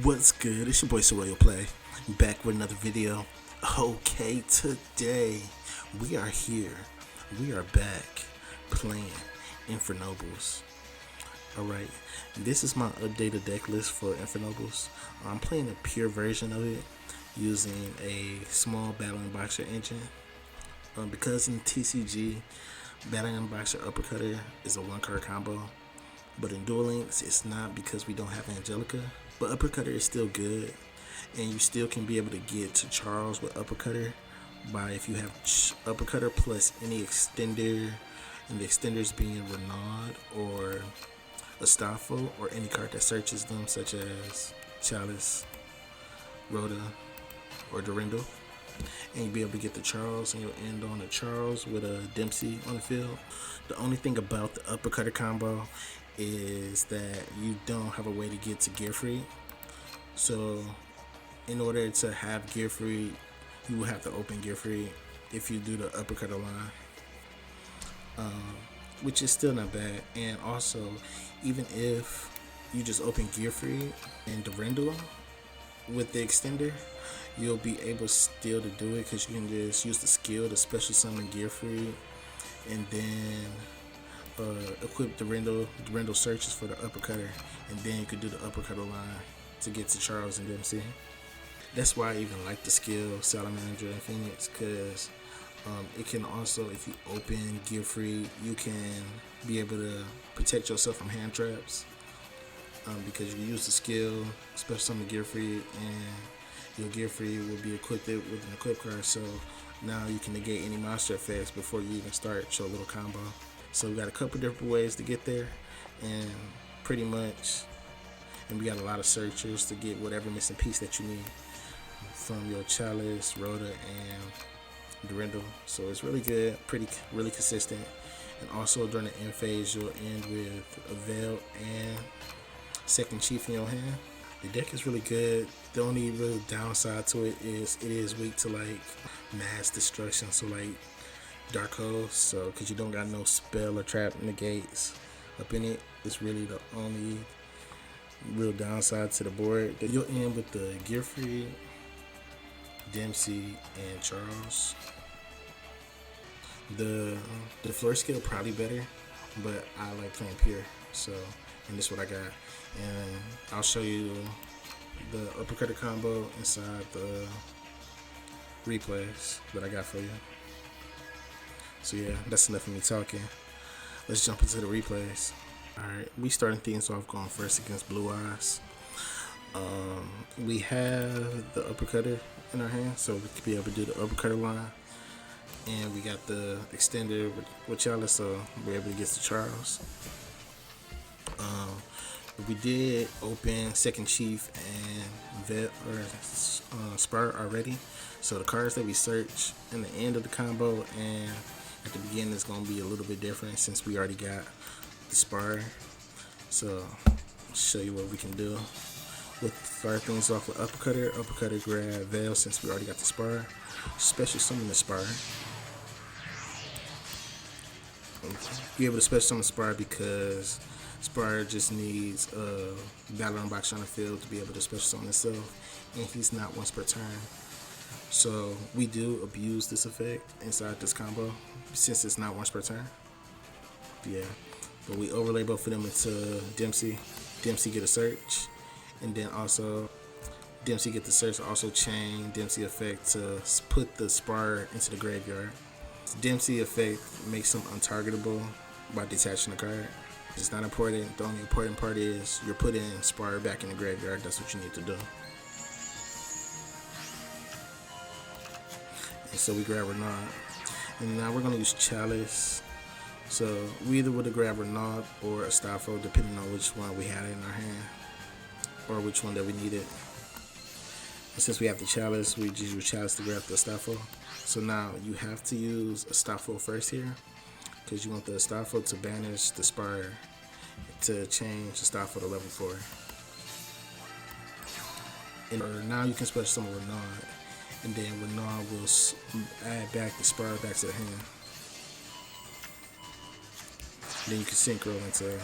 What's good? It's your boy Royal Play, back with another video. Okay, today we are here. We are back playing Infernobles. Alright, this is my updated deck list for Infernobles. I'm playing a pure version of it using a small Battling Boxer engine. Because in TCG, Battling Boxer Uppercutter is a one-card combo. But in Duel Links, it's not because we don't have Angelica. But Uppercutter is still good, and you still can be able to get to Charles with Uppercutter by if you have Uppercutter plus any extender, and the extenders being Renaud or Astolfo or any card that searches them, such as Chalice, Rhoda, or Durandal. And you'll be able to get the Charles, and you'll end on a Charles with a Dempsey on the field. The only thing about the Uppercutter combo is that you don't have a way to get to Gear Free. So in order to have Gear Free, you will have to open Gear Free if you do the Uppercutter line, which is still not bad. And also, even if you just open Gear Free and Durandal with the extender, you'll be able still to do it because you can just use the skill to special summon Gear Free and then equip Durandal searches for the Uppercutter, and then you could do the Uppercutter line to get to Charles and Dempsey. That's why I even like the skill Salamander and Phoenix, because it can also, if you open Gear Free, you can be able to protect yourself from hand traps, because you use the skill special summon Gear Free, and your Gear Free will be equipped with an equip card, so now you can negate any monster effects before you even start your little combo. So we got a couple different ways to get there, and pretty much, and we got a lot of searchers to get whatever missing piece that you need from your Chalice, Rhoda, and Durandal. So it's really good, really consistent. And also during the end phase, you'll end with a Veil and Second Chief in your hand. The deck is really good. The only real downside to it is weak to like mass destruction, so like Dark Holes, so because you don't got no spell or trap negates up in it, it's really the only real downside to the board. You'll end with the Gear Free, Dempsey, and Charles. The floor skill probably better, but I like playing pure, so, and this is what I got. And I'll show you the Uppercutter combo inside the replays that I got for you. So yeah, that's enough of me talking. Let's jump into the replays. Alright, we starting things off going first against Blue Eyes. We have the Uppercutter in our hand, so we could be able to do the Uppercutter line. And we got the extender with Chalice, so we're able to get to Charles. We did open Second Chief and Vet or Spur already. So the cards that we search in the end of the combo and at the beginning is going to be a little bit different since we already got the Spar. So I'll show you what we can do. We'll start things off with Uppercutter. Uppercutter grab Veil since we already got the Spar. Special summon the Spar. Be able to special summon Spar because Spar just needs a Battling Boxer on the field to be able to special summon himself, and he's not once per turn. So we do abuse this effect inside this combo since it's not once per turn. Yeah, but we overlay both of them into Dempsey. Dempsey get a search, and then also Dempsey get the search. Also chain Dempsey effect to put the Spar into the graveyard. Dempsey effect makes him untargetable by detaching the card. It's not important. The only important part is you're putting Spar back in the graveyard. That's what you need to do. And so we grab Renaud. And now we're going to use Chalice. So we either would have grabbed Renaud or Astolfo, depending on which one we had in our hand, or which one that we needed. And since we have the Chalice, we just use Chalice to grab the Astolfo. So now you have to use Astolfo first here, because you want the Astolfo to banish the Spar to change Astolfo to level 4. And now you can special summon Renaud, and then Renaud will add back the Spar back to the hand. Then you can synchro into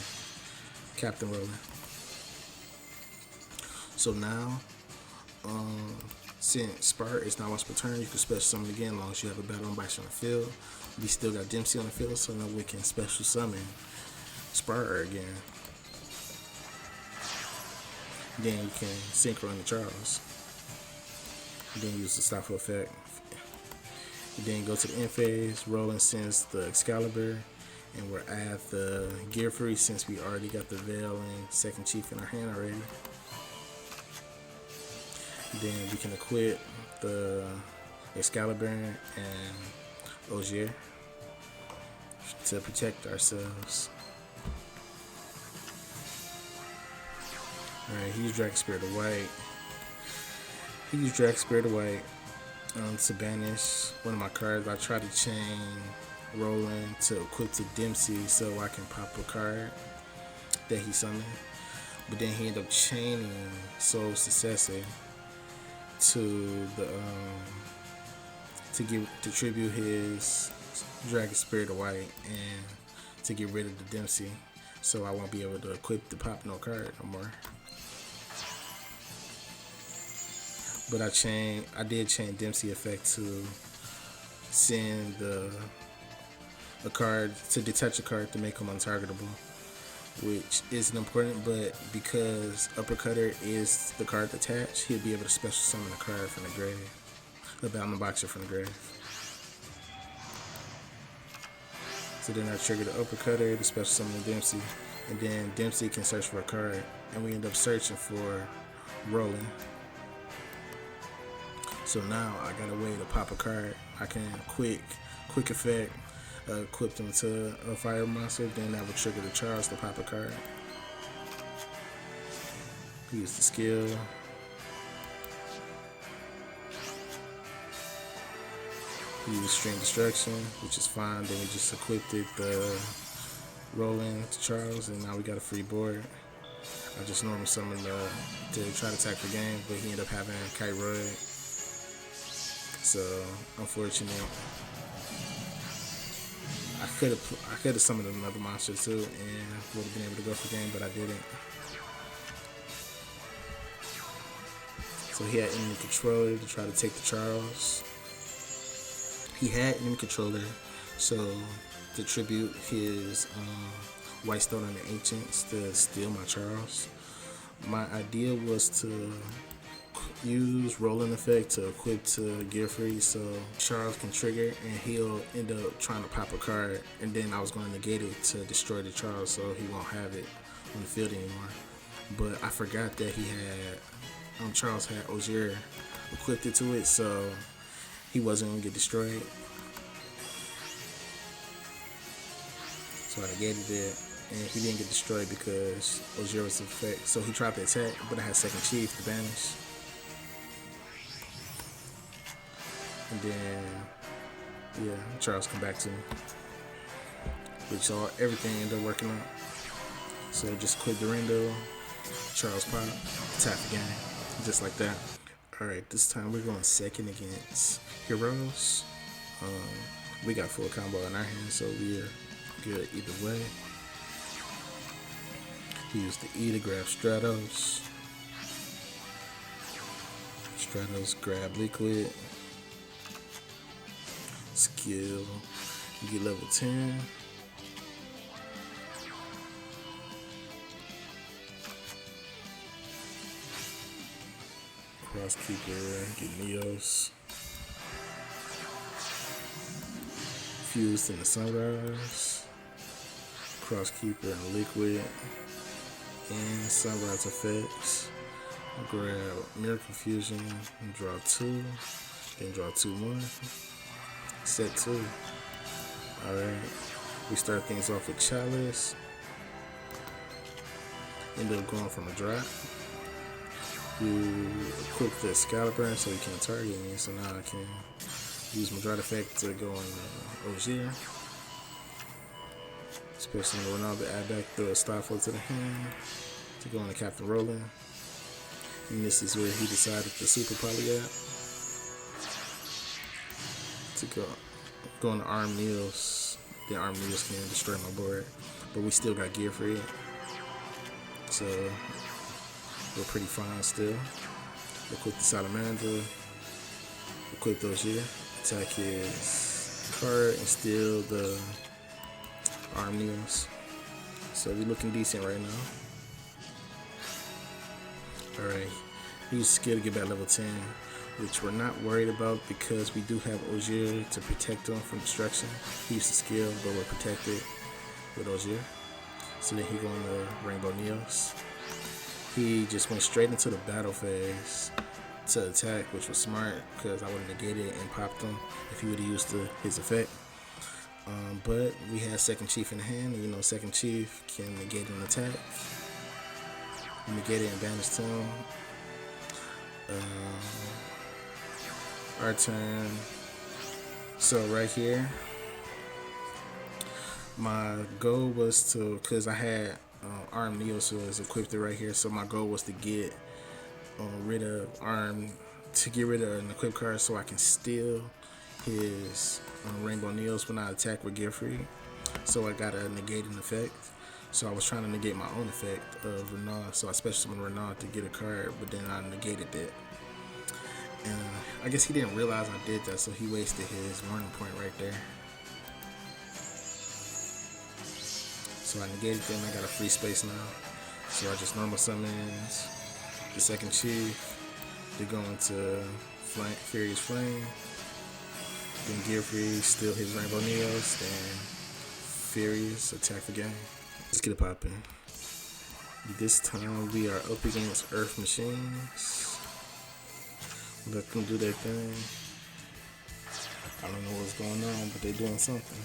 Captain Roller. So now, since Spar is not once per turn, you can special summon again as long as you have a battle on Bison on the field. We still got Dempsey on the field, so now we can special summon Spar again. Then you can synchro into Charles. Then use the stop effect. Then go to the end phase, Roland sends the Excalibur, and we're at the Gear Free since we already got the Veil and Second Chief in our hand already. Then we can equip the Excalibur and Ogier to protect ourselves. Alright, he used Dragon Spirit of White. To banish one of my cards. I tried to chain Roland to equip to Dempsey so I can pop a card that he summoned. But then he ended up chaining Soul Successor to the to tribute his Dragon Spirit of White and to get rid of the Dempsey, so I won't be able to equip the pop no card no more. But I did chain Dempsey effect to send a card to detach a card to make him untargetable, which isn't important, but because Uppercutter is the card attached, he'll be able to special summon a card from the grave, a Bound Boxer from the grave. So then I trigger the Uppercutter to special summon Dempsey, and then Dempsey can search for a card, and we end up searching for Roland. So now I got a way to pop a card. I can quick effect, equip them to a fire monster, then that would trigger the charge to pop a card. Use the skill. Use String Destruction, which is fine. Then we just equipped it the Roland to Charles, and now we got a free board. I just normally summoned to try to attack the game, but he ended up having Kyroid. So unfortunate. I could have summoned another monster too and would have been able to go for game, but I didn't. So he had enemy controller to try to take the Charles. He had enemy controller, so to tribute his White Stone and the Ancients to steal my Charles. My idea was to use Roland effect to equip to Gear Free so Charles can trigger and he'll end up trying to pop a card, and then I was going to negate it to destroy the Charles so he won't have it on the field anymore. But I forgot that he had Charles had Ogier equipped it to it, so he wasn't going to get destroyed. So I negated it and he didn't get destroyed because Ogier was the effect. So he tried to attack, but I had Second Chief to banish. And then, yeah, Charles come back to me. Which everything ended up working out. So just quit Durando, Charles pop, attack the game, just like that. Alright, this time we're going second against Heroes. We got full combo in our hands, so we're good either way. He used the E to grab Stratos. Stratos grab Liquid. Skill, you get level 10. Crosskeeper, get Neos. Fused in the Sunrise. Crosskeeper and Liquid. And Sunrise effects. Grab Miracle Fusion and draw 2. Then draw 2 more. Set 2. Alright. We start things off with Chalice. End up going from a drop. You equip the Excalibur so you can't target me. So now I can use my Drought effect to go on Ogier. Especially when I'll add back the Starfall to the hand to go on the Captain Roland. And this is where he decided the Super Polyap to go on the Arm Neos. The Arm Neos can destroy my board, but we still got Gear Free. So we're pretty fine still. Equip the Salamander, equip those here, attack his card, and steal the arm needles. So we're looking decent right now. Alright, use skill to get back level 10, which we're not worried about because we do have Ogier to protect him from destruction. He used the skill, but we're protected with Ogier. So then he go into Rainbow Neos. He just went straight into the battle phase to attack, which was smart because I would have negated it and popped him if he would have used his effect. But we had second chief in hand, and you know second chief can negate an attack. Negate it and banish to him. Our turn. So right here, my goal was to, cause I had Arm Neo, so it's equipped it right here. So my goal was to get rid of Arm, to get rid of an equipped card, so I can steal his Rainbow Neos when I attack with Gear Free. So I got a negating effect. So I was trying to negate my own effect of Renaud. So I special summoned Renaud to get a card, but then I negated that. And I guess he didn't realize I did that, so he wasted his warning point right there. So I negated them, I got a free space now. So I just normal summons the second chief. They go into Furious Flame. Then Gear Free, steal his Rainbow Neos, then Furious, attack the game. Let's get it poppin'. This time we are up against Earth Machines. Let them do their thing. I don't know what's going on, but they're doing something.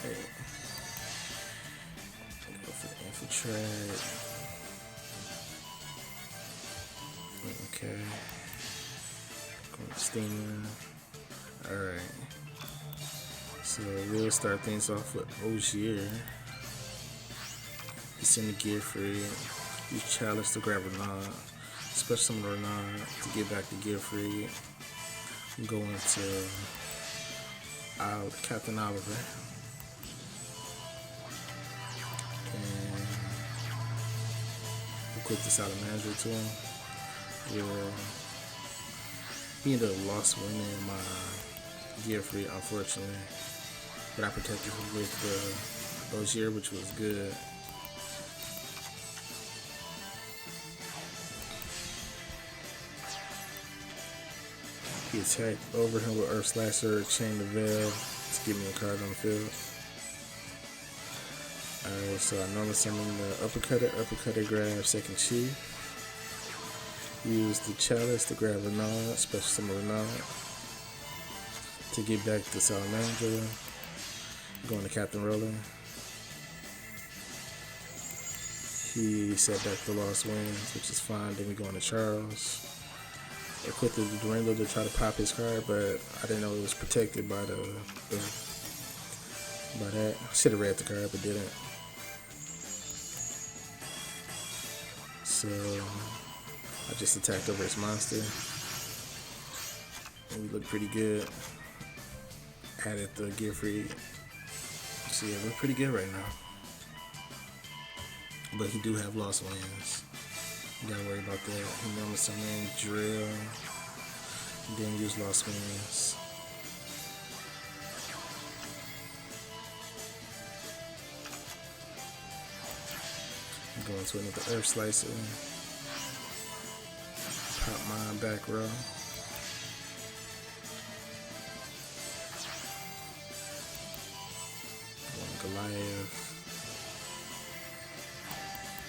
Alright. Go for the infiltrate. Okay. Going to Steam. Alright. So we'll start things off with Ogier. He's in the Gear Free. Use Chalice to grab Renaud. Special summon Renaud to get back to Gear Free. Go into Captain Oliver. And equip the Salamander to him. He ended up lost winning my Gear Free, unfortunately. But I protected him with Ogier, which was good. He attacked over him with Earth Slasher, Chain the Veil to give me a card on the field. Alright, so I normally summon the Uppercutter grab second chief. Use the Chalice to grab Renaud, special summon Renaud to get back to Salamander. Going to Captain Roller. He set back the Lost Winds, which is fine. Then we go into Charles. Equipped the Duel to try to pop his card, but I didn't know it was protected by by that. I should have read the card, but didn't. So I just attacked over his monster, and we look pretty good. Added the Gear Free. So yeah, we're pretty good right now. But he do have Lost Winds. You gotta worry about that. He normally summon Drill, then use Lost Winds. Go into another Earth Slicer. Pop mine back row. Goliath.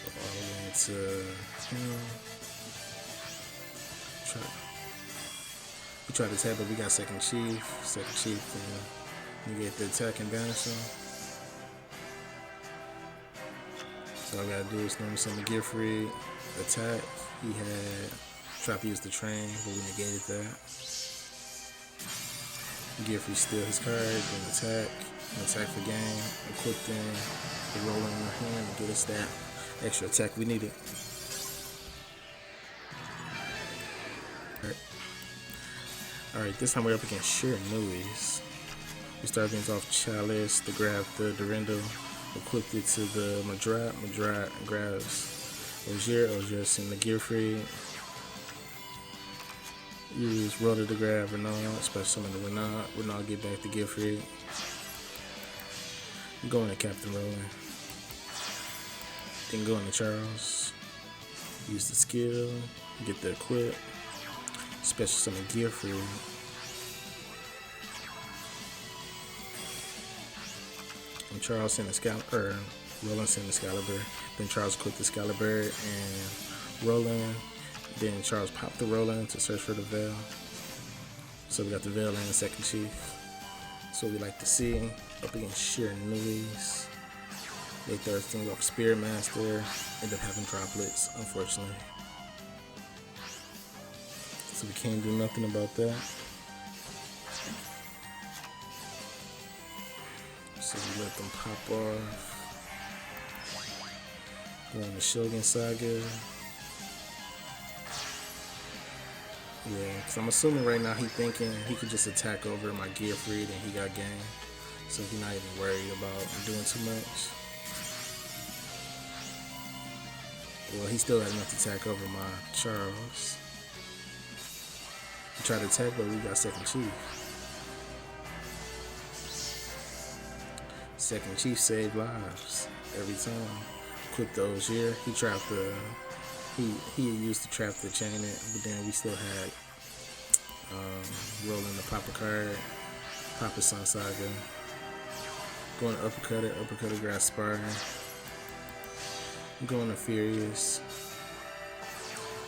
Go all the way into him. We tried to attack, but we got second chief. Second chief, and we get the attack and banish him. So all I gotta do is normally summon Gear Free, attack. He had tried to use the train, but we negated that. Gear Free steal his card, then attack. Attack the game, equip them, the roller in our hand to get us that extra attack we needed. Right. Alright, this time we're up against Sheer Nuis. We start things off Chalice to grab the Durendo, equip it to the Madrat. Madrat grabs Ogier. Ogier send the Gear Free. Use Rotor to grab Renaud, special summon the Renaud. Renaud get back the Gear Free. Go into Captain Roland. Then go into Charles. Use the skill. Get the equip. Special summon Gear Free. And Charles send Excalibur. Roland send Excalibur. Then Charles equip the Excalibur and Roland. Then Charles popped the Roland to search for the Veil. So we got the Veil and the second chief. So we like to see up against Sheer Nuis. They third thing off Spirit Master. End up having droplets, unfortunately. So we can't do nothing about that. So we let them pop off. Go on the Shogun Saga. Yeah, because I'm assuming right now he thinking he could just attack over my Gear Free and he got game. So he's not even worried about doing too much. Well, he still got enough to attack over my Charles. He tried to attack, but we got second chief. Second chief saved lives every time. Equip the Ogier. He trapped the... He used to trap the chain it, but then we still had Rolling the Papa card, Papa Sun Saga, going to uppercut it, grab Spartan, going to Furious,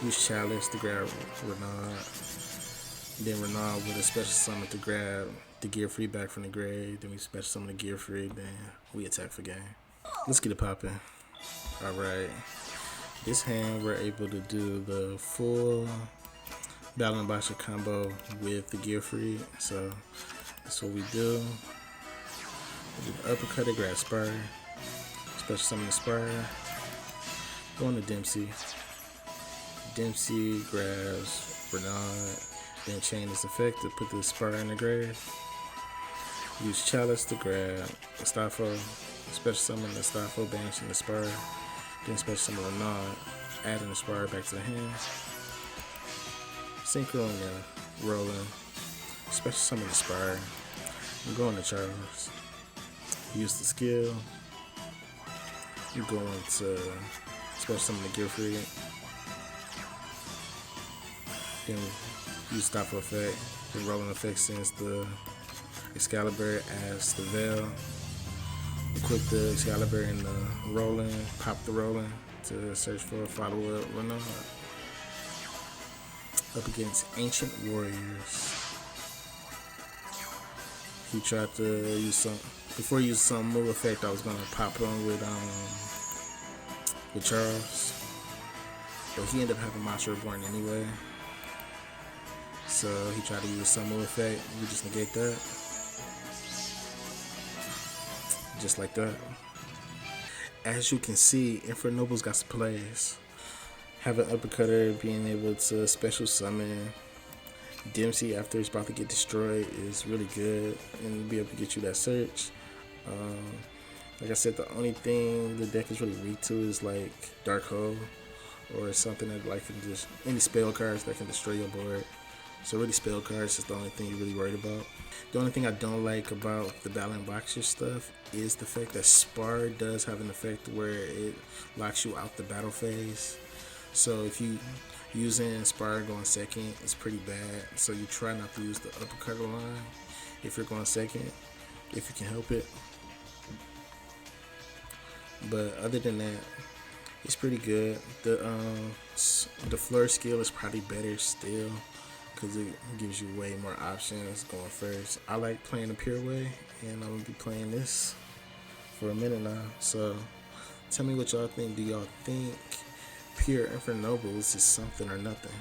use Chalice to grab Renaud, then Renaud with a special summon to grab the Gear Free back from the grave, then we special summon the Gear Free, then we attack for game. Let's get it popping. Alright. This hand, we're able to do the full Battle and Botcha combo with the Gear Free. So that's what we do. We do the uppercut, grab Spire, special summon the Spire, go into Dempsey. Dempsey grabs Renaud, then chain this effect to put the Spire in the grave. Use Chalice to grab Astafo, special summon the Astafo, banishing the Spire. Then special summon Renaud, adding the Spire back to the hand. Synchro and Roland, special summon the Spire. I'm going to Charles. Use the skill. I'm going to special summon the Gear Free. Then use Stop effect. The Roland effect sends the Excalibur as the Veil. Equip the Excalibur and the Roland, pop the Roland to search for a follow-up Renaud. Up against Ancient Warriors. He tried to use some, before he used some move effect, I was gonna pop on with Charles. But he ended up having Monster Reborn anyway. So he tried to use some move effect, we just negate that. Just like that. As you can see, Infernoble's got some plays. Have an uppercutter being able to special summon Dempsey after it's about to get destroyed is really good and be able to get you that search. Like I said, the only thing the deck is really weak to is like Dark Hole or something that like can just any spell cards that can destroy your board. So really spell cards is the only thing you're really worried about. The only thing I don't like about the Battle and Boxer stuff is the fact that Spar does have an effect where it locks you out the battle phase. So if you using Spar going second, it's pretty bad. So you try not to use the uppercut line if you're going second, if you can help it. But other than that, it's pretty good. The floor skill is probably better still, because it gives you way more options going first. I like playing the pure way, and I'm going to be playing this for a minute now. So tell me what y'all think. Do y'all think pure Infernobles is something or nothing?